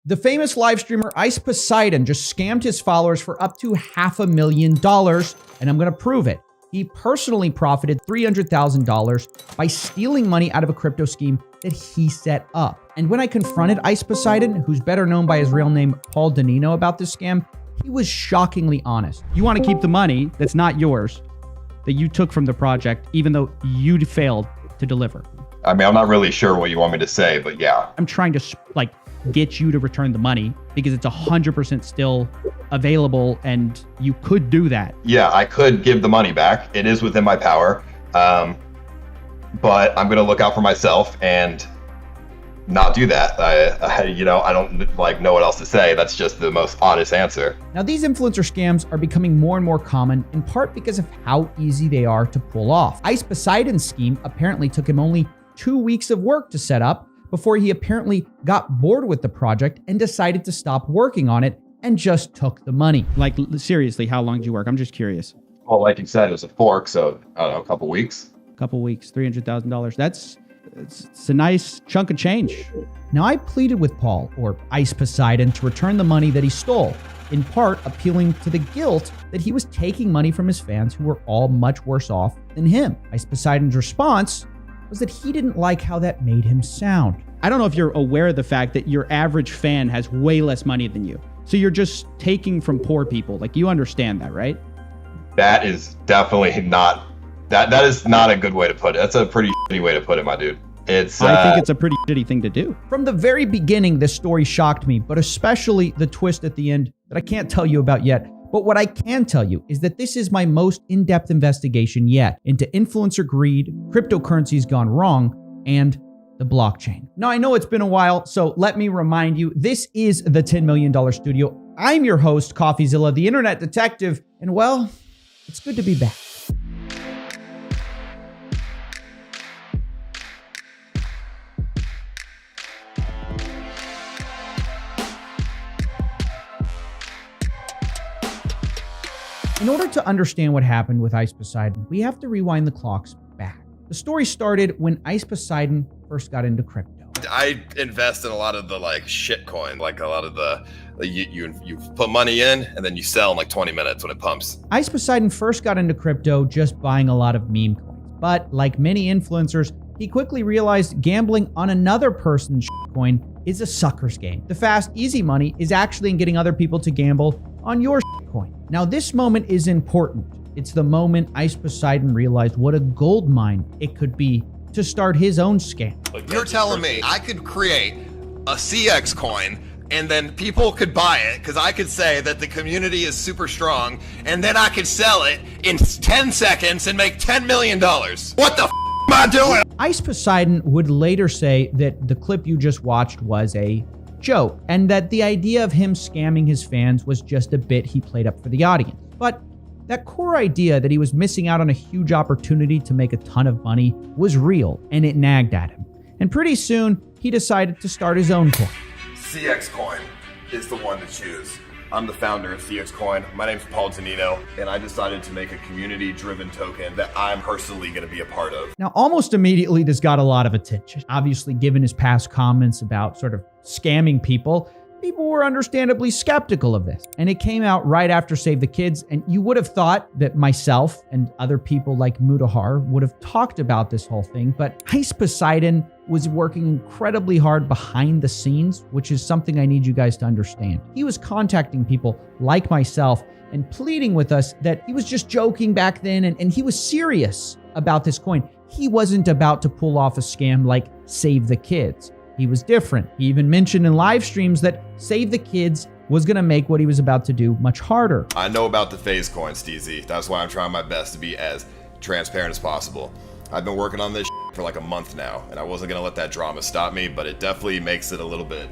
The famous live streamer Ice Poseidon just scammed his followers for up to $500,000, and I'm going to prove it. He personally profited $300,000 by stealing money out of a crypto scheme that he set up. And when I confronted Ice Poseidon, who's better known by his real name, Paul Danino, about this scam, he was shockingly honest. You want to keep the money that's not yours, that you took from the project, even though you failed to deliver. I mean, I'm not really sure what you want me to say, but yeah. I'm trying to get you to return the money because it's 100% still available and you could do that. Yeah, I could give the money back. It is within my power. But I'm going to look out for myself and not do that. I don't know what else to say. That's just the most honest answer. Now, these influencer scams are becoming more and more common, in part because of how easy they are to pull off. Ice Poseidon's scheme apparently took him only 2 weeks of work to set up before he apparently got bored with the project and decided to stop working on it and just took the money. Like, seriously, how long did you work? I'm just curious. Well, like you said, it was a fork, so I don't know, a couple weeks. Couple weeks, $300,000. It's a nice chunk of change. Now, I pleaded with Paul, or Ice Poseidon, to return the money that he stole, in part appealing to the guilt that he was taking money from his fans who were all much worse off than him. Ice Poseidon's response was that he didn't like how that made him sound. I don't know if you're aware of the fact that your average fan has way less money than you. So you're just taking from poor people. Like, you understand that, right? That is definitely not, that is not a good way to put it. That's a pretty shitty way to put it, my dude. I think it's a pretty shitty thing to do. From the very beginning, this story shocked me, but especially the twist at the end that I can't tell you about yet. But what I can tell you is that this is my most in-depth investigation yet into influencer greed, cryptocurrencies gone wrong, and the blockchain. Now, I know it's been a while, so let me remind you, this is the $10 Million Studio. I'm your host, CoffeeZilla, the internet detective, and well, it's good to be back. In order to understand what happened with Ice Poseidon, we have to rewind the clocks back. The story started when Ice Poseidon first got into crypto. I invest in a lot of the shit coin, like a lot of the you put money in and then you sell in like 20 minutes when it pumps. Ice Poseidon first got into crypto just buying a lot of meme coins. But like many influencers, he quickly realized gambling on another person's coin is a sucker's game. The fast, easy money is actually in getting other people to gamble on your coin. Now, this moment is important. It's the moment Ice Poseidon realized what a gold mine it could be to start his own scam. You're telling me I could create a CX coin and then people could buy it because I could say that the community is super strong and then I could sell it in 10 seconds and make $10 million. What the am I doing? Ice Poseidon would later say that the clip you just watched was a joke, and that the idea of him scamming his fans was just a bit he played up for the audience. But that core idea that he was missing out on a huge opportunity to make a ton of money was real, and it nagged at him. And pretty soon, he decided to start his own coin. CX coin is the one to choose. I'm the founder of CX Coin. My name's Paul Danino, and I decided to make a community-driven token that I'm personally going to be a part of. Now, almost immediately, this got a lot of attention. Obviously, given his past comments about sort of scamming people were understandably skeptical of this. And it came out right after Save the Kids, and you would have thought that myself and other people like Mutahar would have talked about this whole thing, but Ice Poseidon was working incredibly hard behind the scenes, which is something I need you guys to understand. He was contacting people like myself and pleading with us that he was just joking back then, and he was serious about this coin. He wasn't about to pull off a scam like Save the Kids. He was different. He even mentioned in live streams that Save the Kids was going to make what he was about to do much harder. I know about the phase coin, Steezy. That's why I'm trying my best to be as transparent as possible. I've been working on this for like a month now, and I wasn't going to let that drama stop me, but it definitely makes it a little bit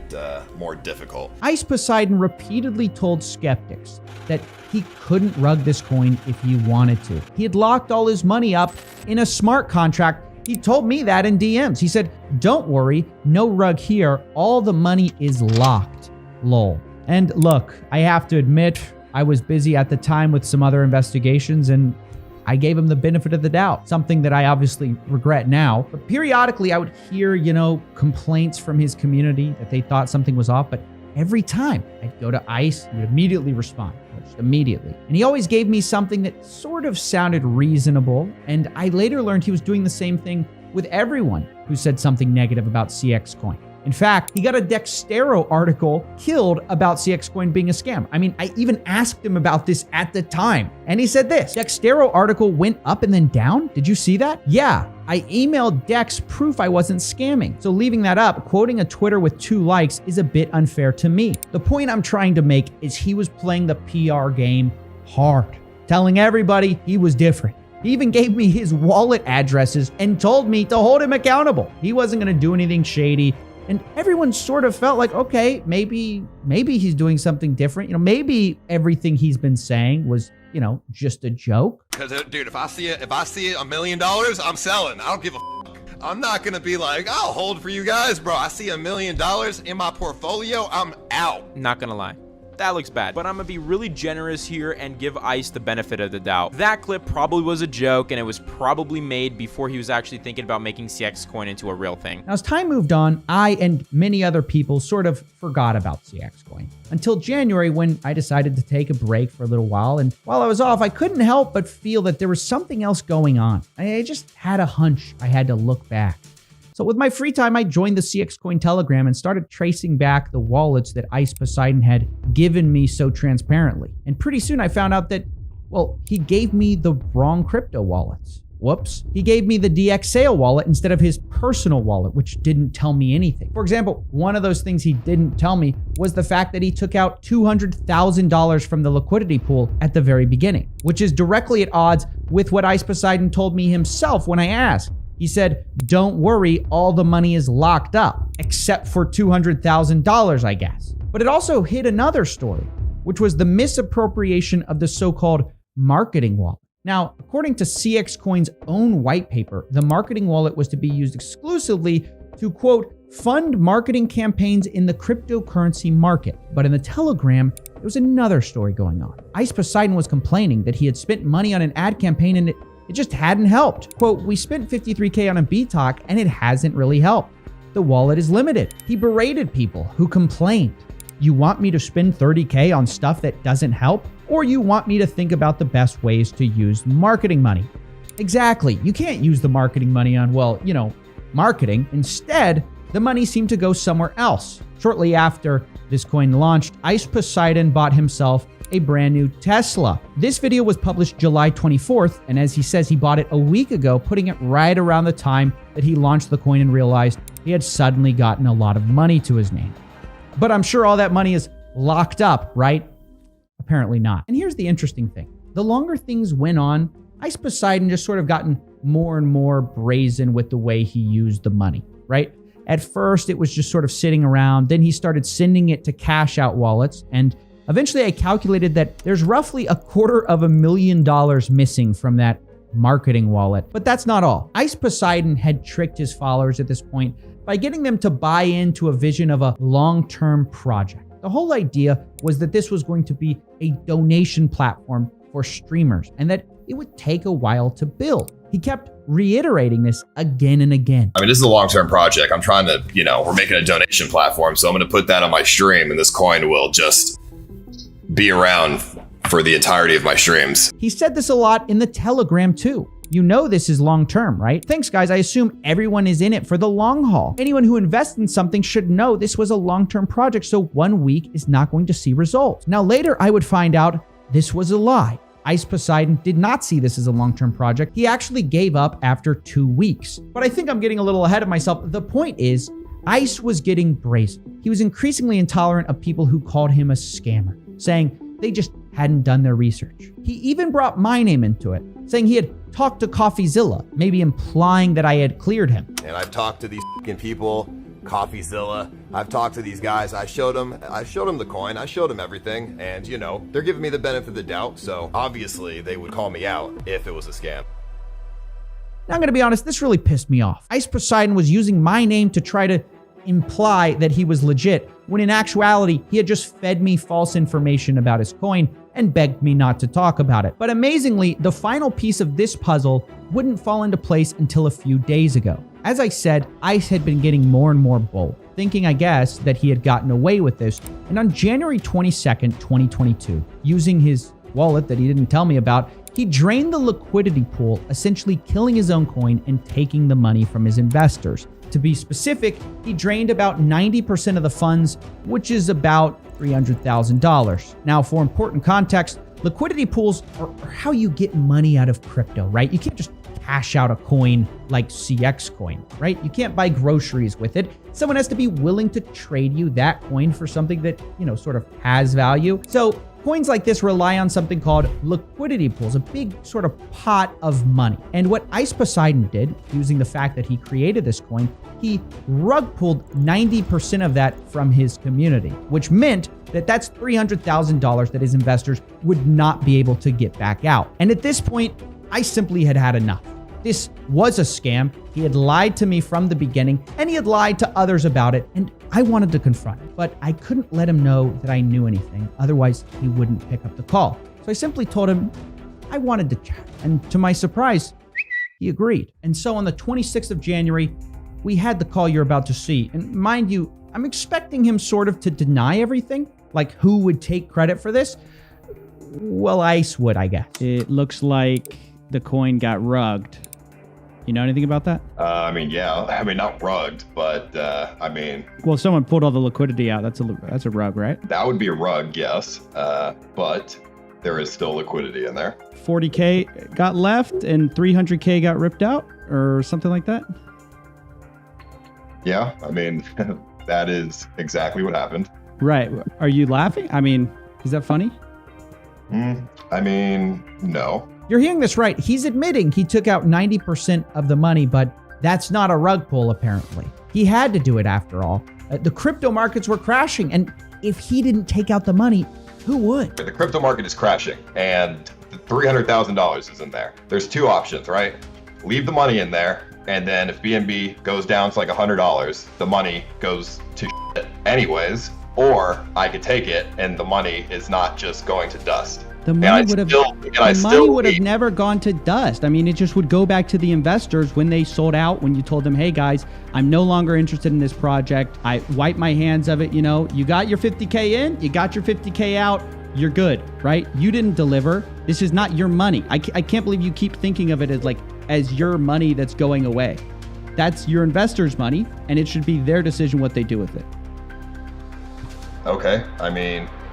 more difficult. Ice Poseidon repeatedly told skeptics that he couldn't rug this coin if he wanted to. He had locked all his money up in a smart contract. He told me that in DMs. He said, "Don't worry, no rug here. All the money is locked." Lol. And look, I have to admit, I was busy at the time with some other investigations, and I gave him the benefit of the doubt, something that I obviously regret now. But periodically I would hear, complaints from his community that they thought something was off, but every time I'd go to ICE, he would immediately respond, just immediately. And he always gave me something that sort of sounded reasonable. And I later learned he was doing the same thing with everyone who said something negative about CX Coin. In fact, he got a Dexerto article killed about CX Coin being a scam. I mean, I even asked him about this at the time, and he said this: Dexerto article went up and then down. Did you see that? Yeah, I emailed Dex proof I wasn't scamming. So leaving that up, quoting a Twitter with 2 likes is a bit unfair to me. The point I'm trying to make is he was playing the PR game hard, telling everybody he was different. He even gave me his wallet addresses and told me to hold him accountable. He wasn't going to do anything shady. And everyone sort of felt like, okay, maybe he's doing something different. Maybe everything he's been saying was, just a joke. Because, dude, if I see $1 million, I'm selling. I don't give a fuck. I'm not gonna be like, I'll hold for you guys, bro. I see $1 million in my portfolio, I'm out. Not gonna lie. That looks bad, but I'm gonna be really generous here and give ICE the benefit of the doubt. That clip probably was a joke, and it was probably made before he was actually thinking about making CX Coin into a real thing. Now, as time moved on, I and many other people sort of forgot about CX Coin until January, when I decided to take a break for a little while. And while I was off, I couldn't help but feel that there was something else going on. I just had a hunch I had to look back. So with my free time, I joined the CX Coin Telegram and started tracing back the wallets that ICE Poseidon had given me so transparently. And pretty soon I found out that, he gave me the wrong crypto wallets. Whoops. He gave me the DXSale wallet instead of his personal wallet, which didn't tell me anything. For example, one of those things he didn't tell me was the fact that he took out $200,000 from the liquidity pool at the very beginning, which is directly at odds with what ICE Poseidon told me himself when I asked. He said, don't worry, all the money is locked up, except for $200,000, I guess. But it also hid another story, which was the misappropriation of the so-called marketing wallet. Now, according to CX Coin's own white paper, the marketing wallet was to be used exclusively to, quote, fund marketing campaigns in the cryptocurrency market. But in the Telegram, there was another story going on. ICE Poseidon was complaining that he had spent money on an ad campaign and it just hadn't helped. Quote, we spent $53K on a BTOC and it hasn't really helped. The wallet is limited. He berated people who complained. You want me to spend $30K on stuff that doesn't help? Or you want me to think about the best ways to use marketing money? Exactly. You can't use the marketing money on, marketing. Instead, the money seemed to go somewhere else. Shortly after this coin launched, ICE Poseidon bought himself a brand new Tesla. This video was published July 24th, and as he says, he bought it a week ago, putting it right around the time that he launched the coin and realized he had suddenly gotten a lot of money to his name. But I'm sure all that money is locked up, right? Apparently not. And here's the interesting thing. The longer things went on, ICE Poseidon just sort of gotten more and more brazen with the way he used the money, right? At first, it was just sort of sitting around. Then he started sending it to cash out wallets. And eventually I calculated that there's roughly $250,000 missing from that marketing wallet. But that's not all. ICE Poseidon had tricked his followers at this point by getting them to buy into a vision of a long-term project. The whole idea was that this was going to be a donation platform for streamers and that it would take a while to build. He kept reiterating this again and again. I mean, this is a long-term project. I'm trying to, we're making a donation platform, so I'm going to put that on my stream and this coin will just be around for the entirety of my streams. He said this a lot in the Telegram too. You know this is long-term, right? Thanks, guys. I assume everyone is in it for the long haul. Anyone who invests in something should know this was a long-term project, so 1 week is not going to see results. Now, later, I would find out this was a lie. ICE Poseidon did not see this as a long-term project. He actually gave up after 2 weeks. But I think I'm getting a little ahead of myself. The point is, ICE was getting brazen. He was increasingly intolerant of people who called him a scammer, saying they just hadn't done their research. He even brought my name into it, saying he had talked to CoffeeZilla, maybe implying that I had cleared him. And I've talked to these fucking people, CoffeeZilla. I've talked to these guys. I showed them the coin. I showed them everything. And, they're giving me the benefit of the doubt. So obviously they would call me out if it was a scam. Now, I'm going to be honest, this really pissed me off. ICE Poseidon was using my name to try to imply that he was legit, when in actuality, he had just fed me false information about his coin and begged me not to talk about it. But amazingly, the final piece of this puzzle wouldn't fall into place until a few days ago. As I said, ICE had been getting more and more bold, thinking, I guess, that he had gotten away with this. And on January 22nd, 2022, using his wallet that he didn't tell me about, he drained the liquidity pool, essentially killing his own coin and taking the money from his investors. To be specific, he drained about 90% of the funds, which is about $300,000. Now, for important context, liquidity pools are how you get money out of crypto, right? You can't just cash out a coin like CX coin, right? You can't buy groceries with it. Someone has to be willing to trade you that coin for something that, sort of has value. So coins like this rely on something called liquidity pools, a big sort of pot of money. And what Ice Poseidon did, using the fact that he created this coin, he rug pulled 90% of that from his community, which meant that that's $300,000 that his investors would not be able to get back out. And at this point, I simply had had enough. This was a scam. He had lied to me from the beginning, and he had lied to others about it, and I wanted to confront it, but I couldn't let him know that I knew anything. Otherwise, he wouldn't pick up the call. So I simply told him I wanted to chat, and to my surprise, he agreed. And so on the 26th of January, we had the call you're about to see. And mind you, I'm expecting him sort of to deny everything, like who would take credit for this? Well, Ice would, I guess. It looks like the coin got rugged. You know anything about that? Yeah. Not rugged, but Well, if someone pulled all the liquidity out, that's a rug, right? that would be a rug, yes. But there is still liquidity in there. 40K got left and 300K got ripped out or something like that? Yeah, that is exactly what happened. Right. Are you laughing? Is that funny? No. You're hearing this right. He's admitting he took out 90% of the money, but that's not a rug pull, apparently. He had to do it after all. The crypto markets were crashing, and if he didn't take out the money, who would? The crypto market is crashing, and the $300,000 is in there. There's two options, right? Leave the money in there, and then if BNB goes down to like $100, the money goes to shit anyways, or I could take it, and the money is not just going to dust. The money would have never gone to dust. It just would go back to the investors when they sold out, when you told them, hey guys, I'm no longer interested in this project. I wiped my hands of it. You got your 50K in, you got your 50K out, you're good, right? You didn't deliver. This is not your money. I can't believe you keep thinking of it as your money that's going away. That's your investors' money, and it should be their decision what they do with it. Okay,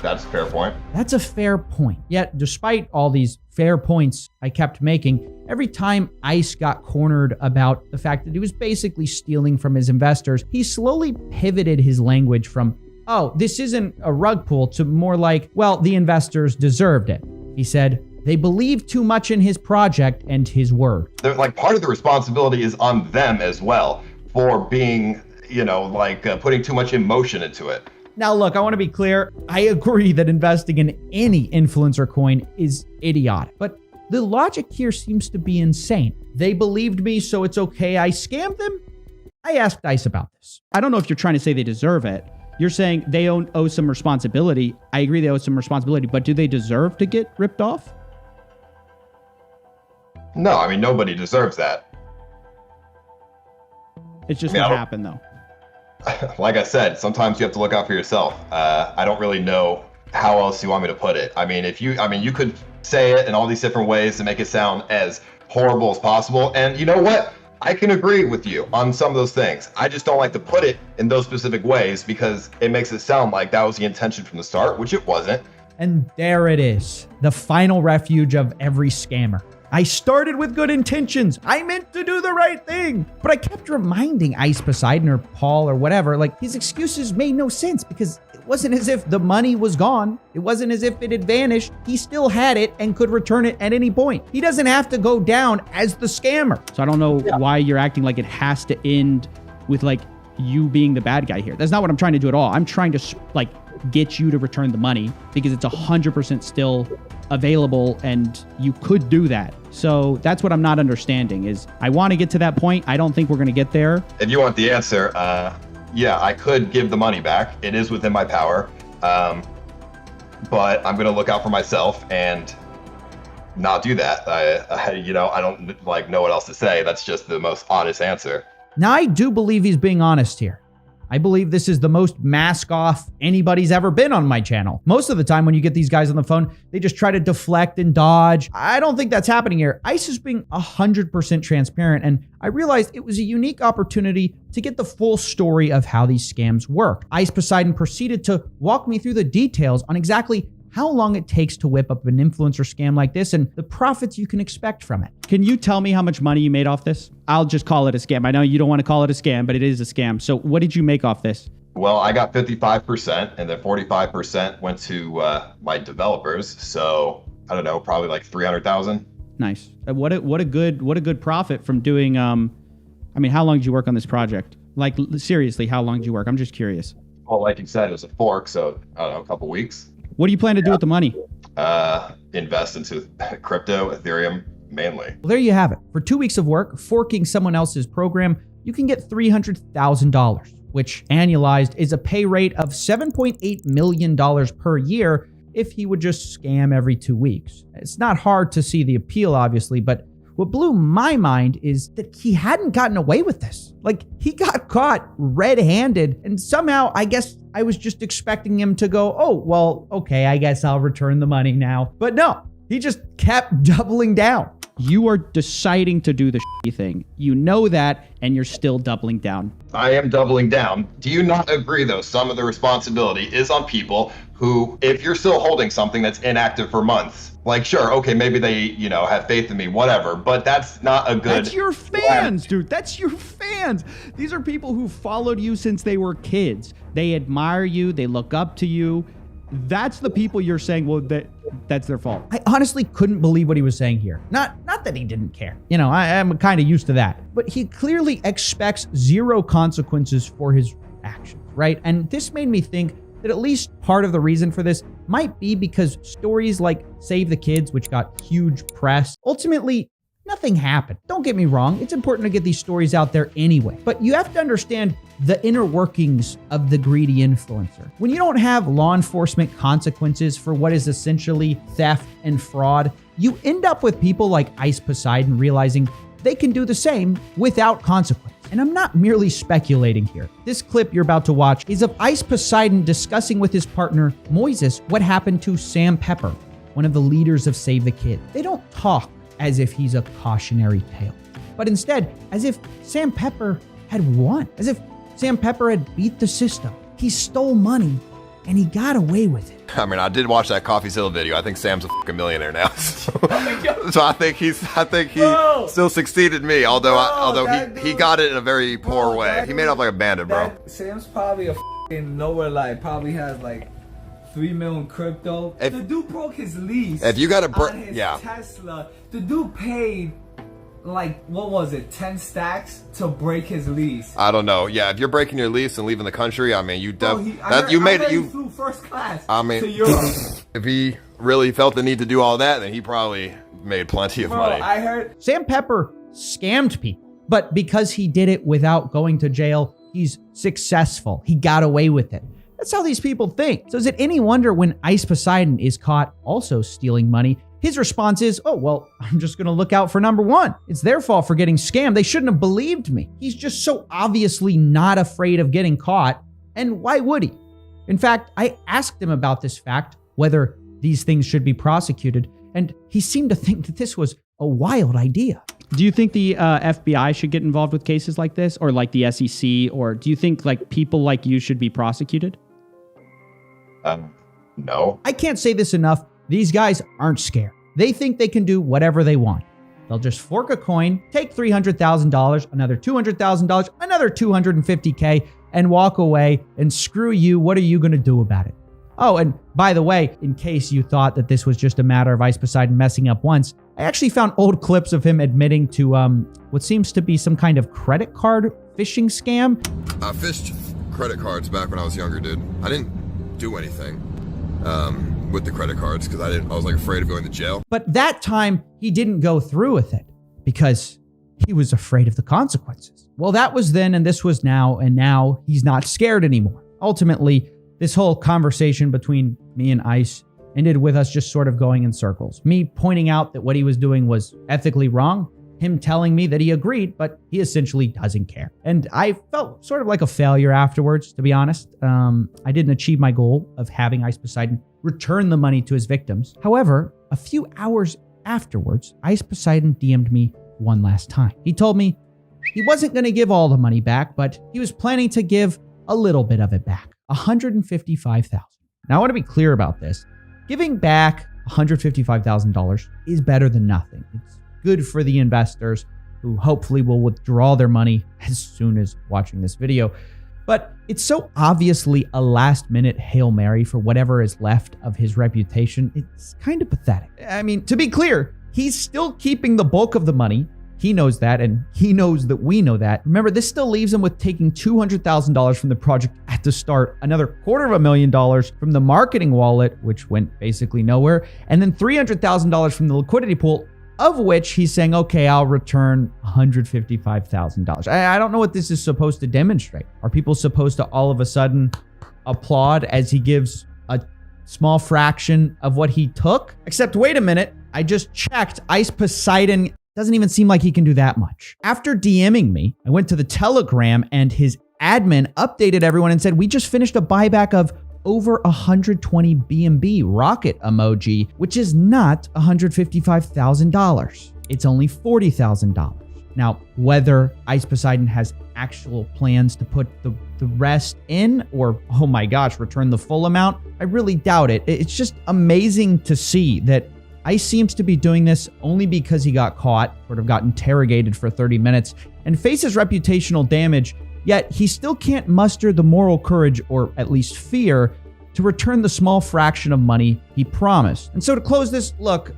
that's a fair point. That's a fair point. Yet, despite all these fair points I kept making, every time Ice got cornered about the fact that he was basically stealing from his investors, he slowly pivoted his language from, oh, this isn't a rug pull, to more like, well, the investors deserved it. He said, they believe too much in his project and his word. They're part of the responsibility is on them as well for being, putting too much emotion into it. Now, look, I want to be clear. I agree that investing in any influencer coin is idiotic, but the logic here seems to be insane. They believed me, so it's okay I scammed them? I asked Ice about this. I don't know if you're trying to say they deserve it. You're saying they owe some responsibility. I agree they owe some responsibility, but do they deserve to get ripped off? No, nobody deserves that. It's just what happened, though. Like I said, sometimes you have to look out for yourself. I don't really know how else you want me to put it. You could say it in all these different ways to make it sound as horrible as possible. And you know what? I can agree with you on some of those things. I just don't like to put it in those specific ways because it makes it sound like that was the intention from the start, which it wasn't. And there it is, the final refuge of every scammer. I started with good intentions. I meant to do the right thing. But I kept reminding Ice Poseidon or Paul or whatever, his excuses made no sense because it wasn't as if the money was gone. It wasn't as if it had vanished. He still had it and could return it at any point. He doesn't have to go down as the scammer. So I don't know why you're acting like it has to end with you being the bad guy here. That's not what I'm trying to do at all. I'm trying to get you to return the money because it's 100% still available and you could do that. So that's what I'm not understanding is I want to get to that point. I don't think we're going to get there. If you want the answer, yeah, I could give the money back. It is within my power. But I'm going to look out for myself and not do that. I don't know what else to say. That's just the most honest answer. Now, I do believe he's being honest here. I believe this is the most mask off anybody's ever been on my channel. Most of the time when you get these guys on the phone, they just try to deflect and dodge. I don't think that's happening here. ICE is being 100% transparent, and I realized it was a unique opportunity to get the full story of how these scams work. ICE Poseidon proceeded to walk me through the details on exactly how long it takes to whip up an influencer scam like this and the profits you can expect from it. Can you tell me how much money you made off this? I'll just call it a scam. I know you don't want to call it a scam, but it is a scam. So what did you make off this? Well, I got 55%, and then 45% went to my developers. So I don't know, probably like 300,000. Nice. What a good profit from doing. I mean, how long did you work on this project? Like seriously, how long did you work? I'm just curious. Well, like you said, it was a fork, so I don't know, a couple weeks. What do you plan to do with the money? Invest into crypto, Ethereum mainly. Well, there you have it. For 2 weeks of work, forking someone else's program, you can get $300,000, which annualized is a pay rate of $7.8 million per year if he would just scam every 2 weeks. It's not hard to see the appeal, obviously, but what blew my mind is that he hadn't gotten away with this. Like, he got caught red-handed, and somehow, I guess I was just expecting him to go, oh, well, okay, I guess I'll return the money now. But no, he just kept doubling down. You are deciding to do the shitty thing. You know that, and you're still doubling down. I am doubling down. Do you not agree, though, some of the responsibility is on people who, if you're still holding something that's inactive for months, like, sure, okay, maybe they, you know, have faith in me, whatever, but that's not a good... That's your fans, dude. That's your fans. These are people who followed you since they were kids. They admire you. They look up to you. That's the people you're saying, well, that's their fault. I honestly couldn't believe what he was saying here. Not that he didn't care. You know, I'm kind of used to that. But he clearly expects zero consequences for his actions, right? And this made me think that at least part of the reason for this might be because stories like Save the Kids, which got huge press, ultimately nothing happened. Don't get me wrong, it's important to get these stories out there anyway. But you have to understand the inner workings of the greedy influencer. When you don't have law enforcement consequences for what is essentially theft and fraud, you end up with people like ICE Poseidon realizing they can do the same without consequence. And I'm not merely speculating here. This clip you're about to watch is of ICE Poseidon discussing with his partner, Moises, what happened to Sam Pepper, one of the leaders of Save the Kid. They don't talk as if he's a cautionary tale, but instead as if Sam Pepper had won, as if Sam Pepper had beat the system. He stole money and he got away with it. I mean, I did watch that CoffeeZilla video. I think Sam's a fucking millionaire now. So I think he still succeeded me, although he got it in a very poor way. He made up like a bandit, bro. Sam's probably a fucking nowhere, like probably has like 3 million crypto. The dude broke his lease. If you got a Tesla, the dude paid like, what was it, 10 stacks to break his lease. I don't know. Yeah, if you're breaking your lease and leaving the country, I mean, you flew first class to Europe. If he really felt the need to do all that, then he probably made plenty of money. I heard Sam Pepper scammed people, but because he did it without going to jail, he's successful. He got away with it. That's how these people think. So is it any wonder when ICE Poseidon is caught also stealing money, his response is, oh, well, I'm just going to look out for number one. It's their fault for getting scammed. They shouldn't have believed me. He's just so obviously not afraid of getting caught. And why would he? In fact, I asked him about this fact, whether these things should be prosecuted, and he seemed to think that this was a wild idea. Do you think the FBI should get involved with cases like this, or like the SEC, or do you think like people like you should be prosecuted? No. I can't say this enough. These guys aren't scared. They think they can do whatever they want. They'll just fork a coin, take $300,000, another $200,000, another $250K, and walk away, and screw you. What are you going to do about it? Oh, and by the way, in case you thought that this was just a matter of ICE Poseidon messing up once, I actually found old clips of him admitting to what seems to be some kind of credit card phishing scam. I fished credit cards back when I was younger, dude. I didn't do anything with the credit cards because I was like afraid of going to jail. But that time he didn't go through with it because he was afraid of the consequences. Well, that was then and this was now, and now he's not scared anymore. Ultimately, this whole conversation between me and ICE ended with us just sort of going in circles. Me pointing out that what he was doing was ethically wrong, him telling me that he agreed, but he essentially doesn't care. And I felt sort of like a failure afterwards, to be honest. I didn't achieve my goal of having Ice Poseidon return the money to his victims. However, a few hours afterwards, Ice Poseidon DM'd me one last time. He told me he wasn't going to give all the money back, but he was planning to give a little bit of it back, $155,000. Now, I want to be clear about this. Giving back $155,000 is better than nothing. It's good for the investors who hopefully will withdraw their money as soon as watching this video. But it's so obviously a last-minute Hail Mary for whatever is left of his reputation. It's kind of pathetic. I mean, to be clear, he's still keeping the bulk of the money. He knows that, and he knows that we know that. Remember, this still leaves him with taking $200,000 from the project at the start, another $250,000 from the marketing wallet, which went basically nowhere, and then $300,000 from the liquidity pool, of which he's saying, okay, I'll return $155,000. I don't know what this is supposed to demonstrate. Are people supposed to all of a sudden applaud as he gives a small fraction of what he took? Except, wait a minute, I just checked. Ice Poseidon doesn't even seem like he can do that much. After DMing me, I went to the Telegram and his admin updated everyone and said, we just finished a buyback of over 120 BNB rocket emoji, which is not $155,000. It's only $40,000. Now, whether Ice Poseidon has actual plans to put the rest in or, oh my gosh, return the full amount, I really doubt it. It's just amazing to see that Ice seems to be doing this only because he got caught, sort of got interrogated for 30 minutes, and faces reputational damage, yet he still can't muster the moral courage, or at least fear, to return the small fraction of money he promised. And so to close this, look,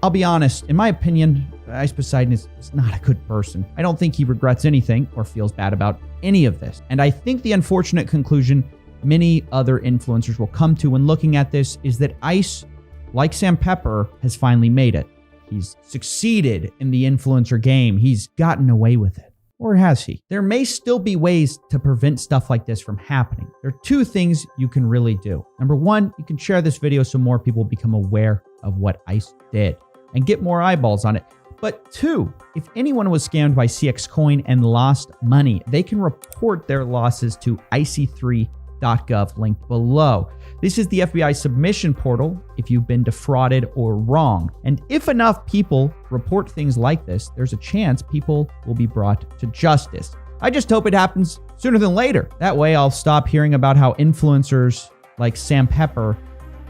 I'll be honest, in my opinion, Ice Poseidon is not a good person. I don't think he regrets anything or feels bad about any of this. And I think the unfortunate conclusion many other influencers will come to when looking at this is that Ice, like Sam Pepper, has finally made it. He's succeeded in the influencer game. He's gotten away with it. Or has he? There may still be ways to prevent stuff like this from happening. There are two things you can really do. Number one, you can share this video so more people become aware of what Ice did and get more eyeballs on it. But two, if anyone was scammed by CX Coin and lost money, they can report their losses to icy3.gov, linked below. This is the FBI submission portal if you've been defrauded or wronged. And if enough people report things like this, there's a chance people will be brought to justice. I just hope it happens sooner than later. That way I'll stop hearing about how influencers like Sam Pepper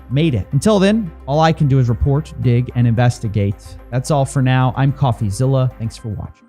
made it. Until then, all I can do is report, dig, and investigate. That's all for now. I'm CoffeeZilla. Thanks for watching.